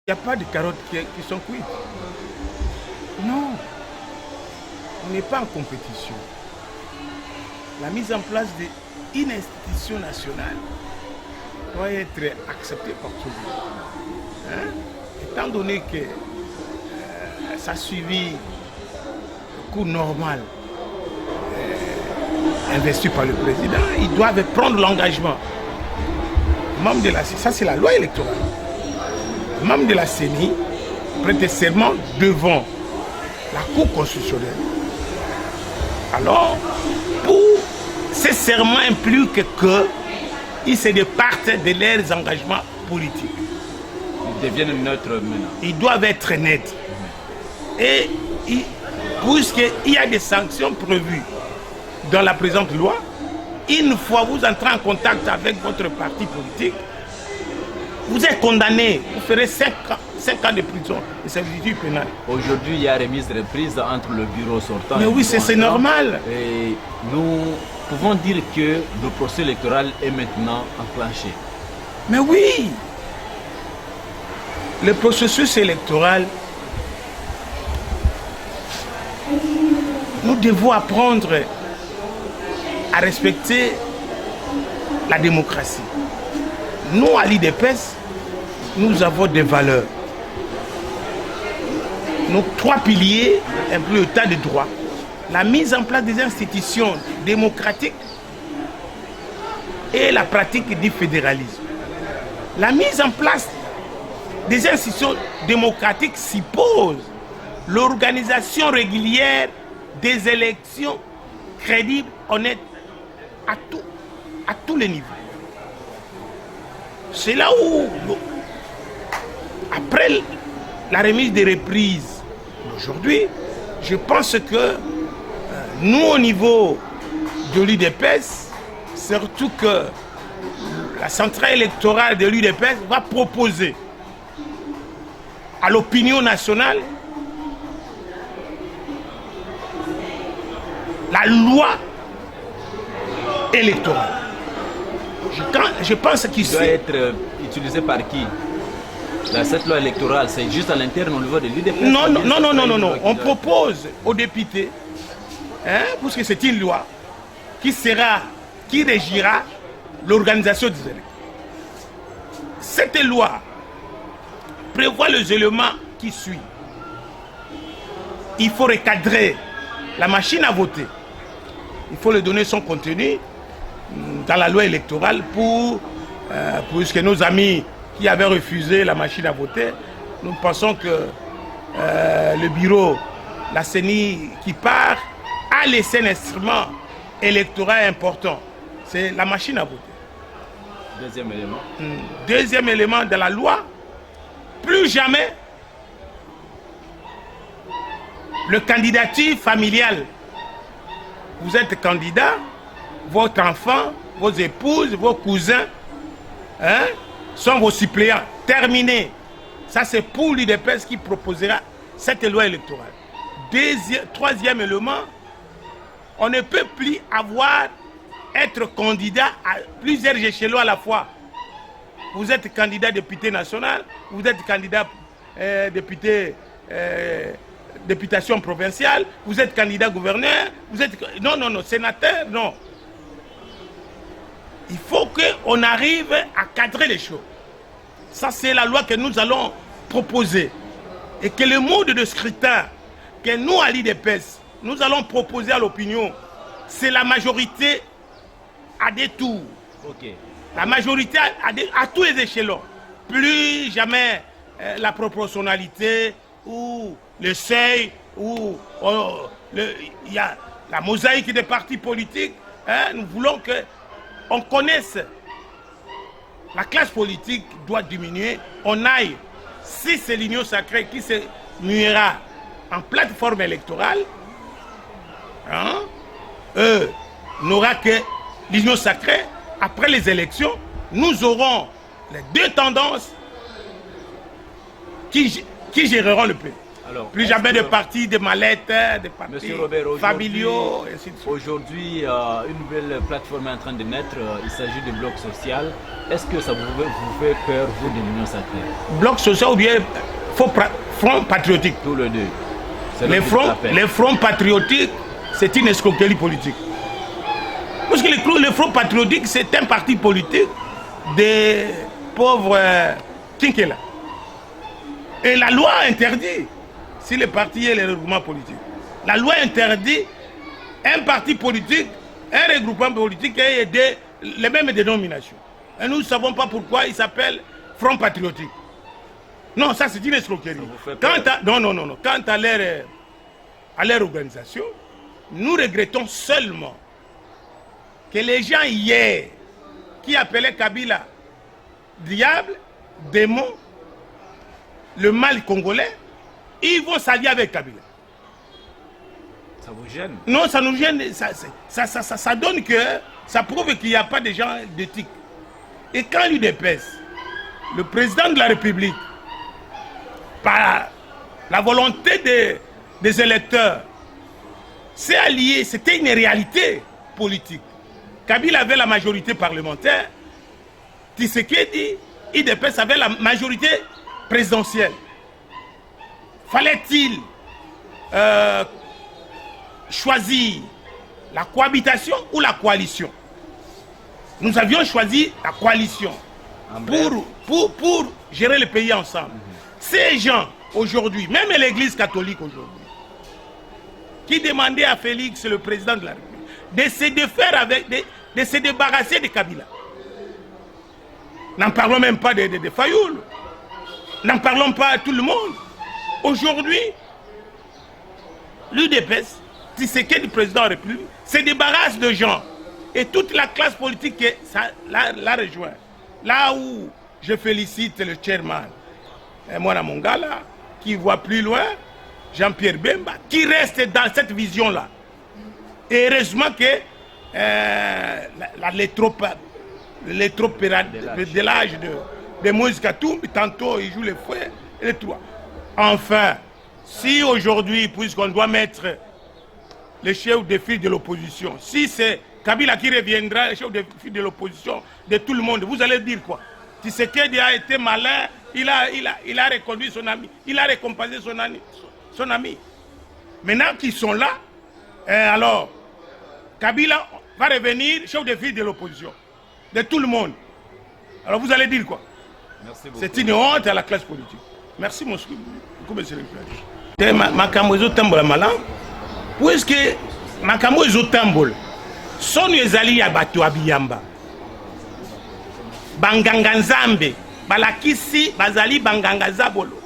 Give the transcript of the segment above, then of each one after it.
Il n'y a pas de carottes qui sont cuites. Non. On n'est pas en compétition. La mise en place d'une institution nationale doit être acceptée par tout le monde. Hein? Étant donné que ça a suivi le cours normal investi par le président, ils doivent prendre l'engagement. Ça c'est la loi électorale. Membre de la CENI prête serment devant la Cour constitutionnelle. Alors, pour ces serments impliquent qu'ils se départent de leurs engagements politiques. Ils deviennent neutres maintenant. Ils doivent être nets. Et puisqu'il y a des sanctions prévues dans la présente loi, une fois vous entrez en contact avec votre parti politique, vous êtes condamné, vous ferez 5 ans de prison et servitude pénale. Aujourd'hui, il y a remise de reprise entre le bureau sortant mais et oui, c'est normal. Et nous pouvons dire que le procès électoral est maintenant enclenché. Mais oui, le processus électoral, nous devons apprendre à respecter la démocratie. Nous, à l'IDPS, nous avons des valeurs. Nos 3 piliers incluent l'état de droit, la mise en place des institutions démocratiques et la pratique du fédéralisme. La mise en place des institutions démocratiques suppose l'organisation régulière des élections crédibles, honnêtes, à tous les niveaux. C'est là où, après la remise des reprises d'aujourd'hui, je pense que nous, au niveau de l'UDPS, surtout que la centrale électorale de l'UDPS va proposer à l'opinion nationale la loi électorale. Je pense qu'il doit être utilisé par qui? Cette loi électorale, c'est juste à l'interne au niveau de l'UDPS? Non. On propose aux députés, parce que c'est une loi qui régira l'organisation des élections. Cette loi prévoit les éléments qui suivent. Il faut recadrer la machine à voter. Il faut lui donner son contenu dans la loi électorale puisque nos amis qui avaient refusé la machine à voter, nous pensons que le bureau, la CENI qui part, a laissé un instrument électoral important. C'est la machine à voter. Deuxième élément. Deuxième élément de la loi, plus jamais le candidature familial. Vous êtes candidat, votre enfant, vos épouses, vos cousins sont vos suppléants. Terminé. Ça, c'est pour l'UDPS qui proposera cette loi électorale. Troisième élément, on ne peut plus être candidat à plusieurs échelons à la fois. Vous êtes candidat député national, vous êtes candidat députation provinciale, vous êtes candidat gouverneur, vous êtes... Non, sénateur, non. Il faut qu'on arrive à cadrer les choses. Ça, c'est la loi que nous allons proposer. Et que le mode de scrutin que nous, à l'IDPS, nous allons proposer à l'opinion, c'est la majorité à des tours. Okay. La majorité à tous les échelons. Plus jamais la proportionnalité ou le seuil ou il y a la mosaïque des partis politiques. Nous voulons qu'on connaisse. La classe politique doit diminuer. On aille, si c'est l'union sacrée qui se muera en plateforme électorale, n'aura que l'union sacrée. Après les élections, nous aurons les 2 tendances qui géreront le pays. Alors, plus jamais de partis, de mallettes, de partis Monsieur Robert, familiaux, et ainsi de suite. aujourd'hui, une nouvelle plateforme est en train de naître. Il s'agit de Bloc Social. Est-ce que ça vous fait peur, vous, de l'Union sacrée? Bloc social ou bien front patriotique? Tous les deux. Les fronts patriotiques, c'est une escroquerie politique. Parce que le front patriotique, c'est un parti politique des pauvres Kinkela. Et la loi interdit, si les partis et les regroupements politiques, la loi interdit un parti politique, un regroupement politique et les mêmes dénominations. Et nous ne savons pas pourquoi il s'appelle Front Patriotique. Non, ça c'est une escroquerie. Non. Quant à leur organisation, nous regrettons seulement que les gens hier qui appelaient Kabila diable, démon, le mal congolais, ils vont s'allier avec Kabila. Ça vous gêne? Non, ça nous gêne. Ça donne que ça prouve qu'il n'y a pas de gens d'éthique. Et quand l'UDPS, le président de la République, par la volonté des électeurs, s'est allié, c'était une réalité politique. Kabila avait la majorité parlementaire, Tshisekedi, UDPS avait la majorité présidentielle. Fallait-il choisir la cohabitation ou la coalition? Nous avions choisi la coalition pour gérer le pays ensemble. Ces gens, aujourd'hui, même l'Église catholique aujourd'hui, qui demandait à Félix, le président de la République, de se défaire de se débarrasser de Kabila. N'en parlons même pas de Fayoul. N'en parlons pas à tout le monde. Aujourd'hui, l'UDPS, Tshisekedi, le président de la République, se débarrasse de gens. Et toute la classe politique la rejoint. Là où je félicite le chairman, Mwana Mongala, qui voit plus loin, Jean-Pierre Bemba, qui reste dans cette vision-là. Et heureusement que l'électropélage de Moïse Katumbi, tantôt il joue les frères et les trois. Enfin, si aujourd'hui, puisqu'on doit mettre le chef de file de l'opposition, si c'est Kabila qui reviendra, le chef de file de l'opposition de tout le monde, vous allez dire quoi? Tshisekedi a été malin, il a reconduit son ami, il a récompensé son ami. Maintenant qu'ils sont là, alors, Kabila va revenir chef de file de l'opposition, de tout le monde. Alors vous allez dire quoi? C'est une honte à la classe politique. Merci, monsieur le président. Makambo ezotambola malamu, puisque makambo ezotambola, soni ezali ya bato ya biyamba. Banganga nzambe, balakisi bazali banganga zabolo.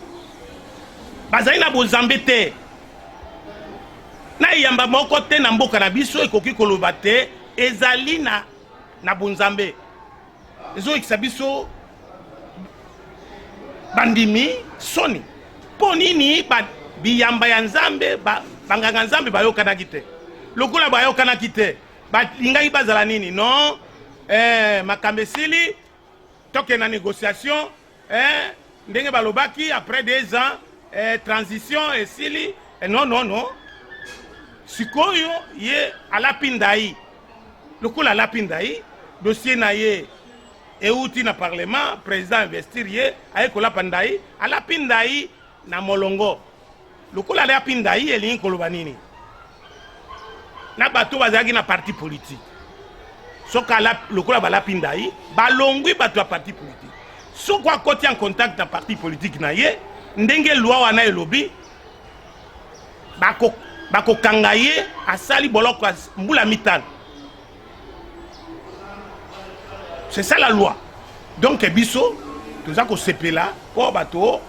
Bazali na bozambe te. Na yamba moko te na mboka na biso ekoki koloba te ezali na bonzambe. Ezo ekisa biso bandimi soni. Po nini biyamba ya nzambe banganga nzambe bayokanaki te. Lokola bayokanaki te, balingaki bazala nini? Non, makambo esili toke na négociation, ndenge balobaki après 2 ans, transition esili, non. Sikoyo ye alapindai. Lokola alapindai, dossier na ye euti na parlement, président investir ye, aye kolapandai, alapindai na molongo. Lokola alapindai elingi koloba nini? Na bato bazalaki na parti politique. Soka lokola balapindai, balongwi bato ya parti politique. Soko akoti en contact na parti politique na ye, ndenge loi wana elobi, bakokanga ye asali boloko mbula mitano. C'est ça la loi. Donc biso toza ko sepela po bato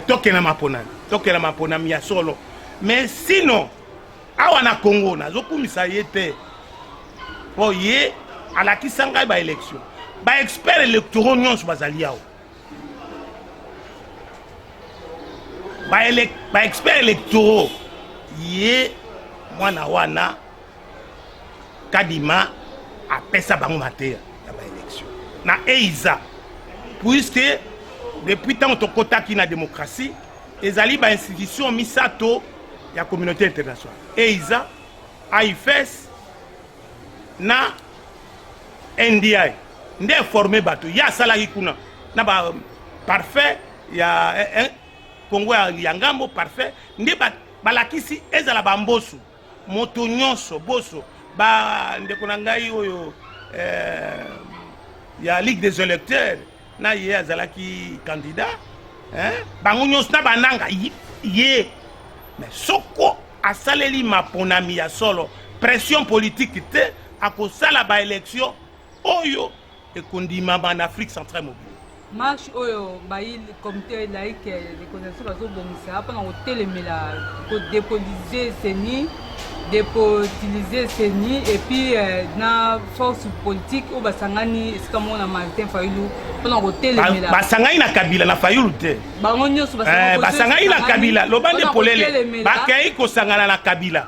tokena maponami ya solo. Mais sinon awa na Congo nazokumisa ye te po ye alakisa ngai ba élection ba expert électoraux nyonso bazali awo ba expert électoraux ye mwana wana Kadima apesa bango mateya ya ba élection na eiza, puisque depuis tant tokotaki na démocratie ezali ba institution misato ya communauté internationale EISA, AIFES na NDI nde formé bato ya salaki kuna na ba parfait ya Congo ya ngambo parfait nde balakisi ezala bambosu moto nyonso boso ba ndeko na ngai oyo ya Ligue des électeurs na ye azalaki candidat bango nyonso na bananga ye mais soko asaleli maponami ya solo pression politique te akosala ba élection oyo ekondima en Afrique centrale mobile. Marche oyo bayi comité laïque de connaissance bazo bongisa apana kotelemela ko dépolitiser CENI, dépolitiser CENI et puis na force politique o basangani esika mona Martin Fayulu apana kotelemela basangani na Kabila na Fayulu te bango nyonso basangani na Kabila lobande polele bakei kosangana na Kabila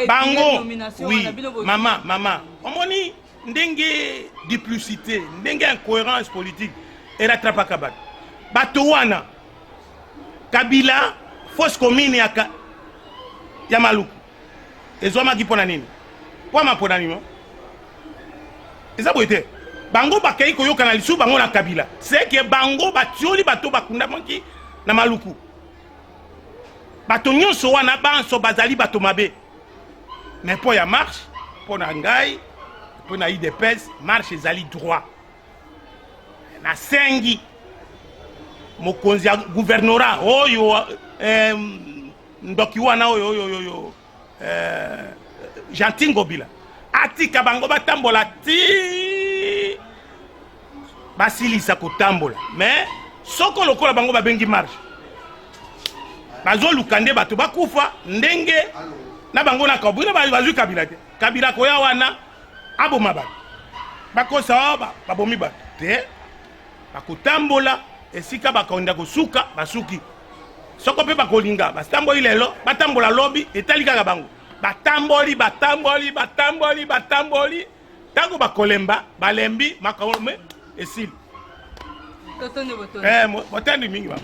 bango oui mama omoni ndenge duplicité ndenge incohérence politique erattrapa kabat bato wana Kabila fausse commune ya Maluku ezwamaki mpona nini poma mpona nini eza boye te bango bakei koyokana lisu bango na Kabila seke bango batioli bato bakundamaki na Maluku bato nyonso wana banso bazali bato mabe mais mpo ya marche mpo na ngai mpo na UDPS marche ezali droit na sengi mokonzi ya gouvernorat oyo ndoki wana oyo Gentil Ngobila atika bango batambola ti basilisa kotambola mais soko lokola bango babengi marche bazoluka nde bato bakufa ndenge na bango na kabila bazwi Kabila te Kabila koya wana aboma bato bakosa babomi bato te bakotambola esika bakonda kosuka basuki soko pe bakolinga batamboli lelo batambola lobi etali kaka bango batamboli tango bakolemba balembi makambo esili Totonde botondi botondi mingi ba